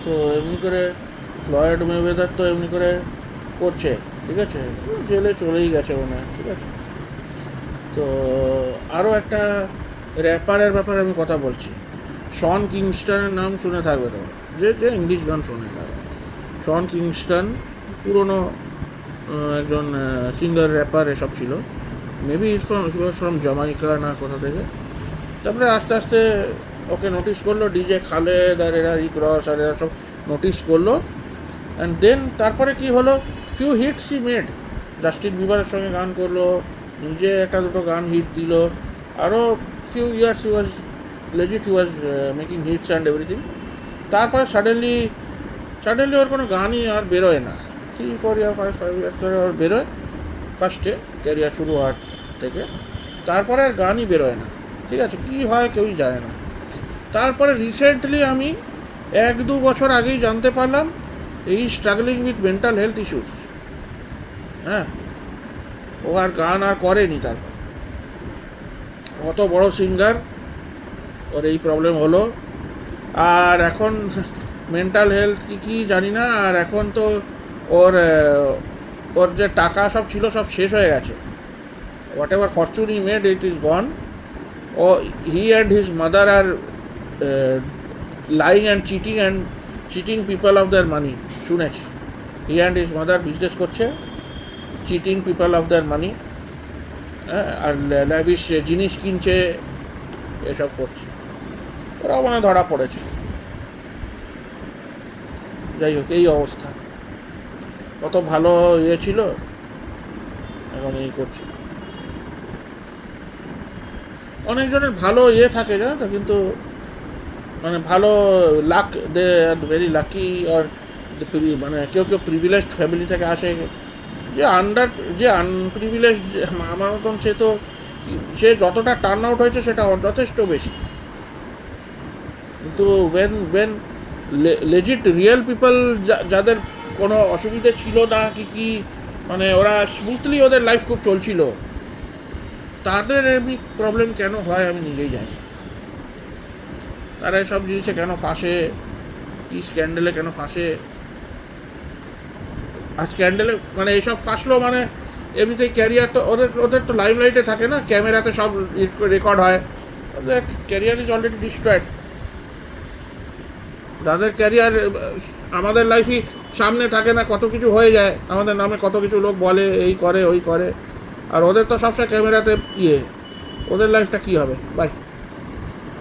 তো এমনি করে ফ্লয়েড মেওয়েদার তো এমনি করে করছে, ঠিক আছে, জেলে চলেই গেছে মনে হয়, ঠিক আছে। তো আরও একটা র্যাপারের ব্যাপারে আমি কথা বলছি। শন কিংস্টনের নাম শুনে থাকবে তো, যে যে ইংলিশ গান শোনে থাকবে। শন কিংস্টন পুরনো একজন সিঙ্গার র্যাপার এসব ছিল, maybe he was from Jamaica না কোথা থেকে। তারপরে আস্তে আস্তে ওকে নোটিস করলো ডিজে খালেদ আর এরা রিক রস আর এরা সব নোটিস করলো। অ্যান্ড দেন তারপরে কি হলো, few hits he made, Justin বিবারের সঙ্গে গান করলো, নিজে একটা দুটো গান হিট দিল, আরও few years he was legit, he was making hits and everything. তারপর সাডেনলি ওর কোনো গানই আর বেরোয় না, 3-4 ইয়ার 5 ইয়ার্স ধরে ওর বেরোয় ফার্স্টে ক্যারিয়ার শুরু হওয়ার থেকে, তারপরে আর গানই বেরোয় না, ঠিক আছে, কী হয় কেউই জানে না। তারপরে রিসেন্টলি আমি 1-2 বছর আগেই জানতে পারলাম এই struggling with mental health issues. হ্যাঁ, ও আর গান আর করেনি। তারপর অত বড় সিঙ্গার, ওর এই প্রবলেম হলো, আর এখন মেন্টাল হেলথ কী জানি না। আর এখন তো ওর যে টাকা সব ছিল সব শেষ হয়ে গেছে। Whatever fortune he made, it is gone. ও he and his mother are lying and cheating people of their money, শুনেছি। He and his mother business করছে, cheating people of their money, আর ল্যাভিশ জিনিস কিনছে, এসব করছে। ওরা মানে ধরা পড়েছে। যাই হোক, এই অবস্থা। কত ভালো ইয়ে ছিল, এখন এই করছে। অনেকজনের ভালো ইয়ে থাকে জানো তো, কিন্তু মানে ভালো লাক, দে আর ভেরি লাকি, আর মানে কেউ প্রিভিলেজড ফ্যামিলি থেকে আসে, যে আনপ্রিভিলেজড আমার মতন, সে যতটা টার্ন আউট হয়েছে সেটা যথেষ্ট বেশি। কিন্তু ওয়েন লেজিট রিয়েল পিপল, যাদের কোনো অসুবিধে ছিল না কি মানে ওরা স্মুথলি ওদের লাইফ খুব চলছিল, তাদের এমনি প্রবলেম কেন হয় আমি নিজেই জানি। তারা এসব জিনিসে কেন ফাঁসে, কি স্ক্যান্ডেলে কেন ফাঁসে। আর স্ক্যান্ডেলে মানে এইসব ফাঁসলো মানে এমনিতেই ক্যারিয়ার তো ওদের তো লাইমলাইটে থাকে না, ক্যামেরাতে সব রেকর্ড হয়, ওদের ক্যারিয়ার ইজ অলরেডি ডিস্ট্রয়েড। যাদের ক্যারিয়ার আমাদের লাইফই সামনে থাকে না, কত কিছু হয়ে যায় আমাদের নামে, কত কিছু লোক বলে, এই করে ওই করে, আর ওদের তো সবসময় ক্যামেরাতে ওদের লাইফটা কী হবে। বাই।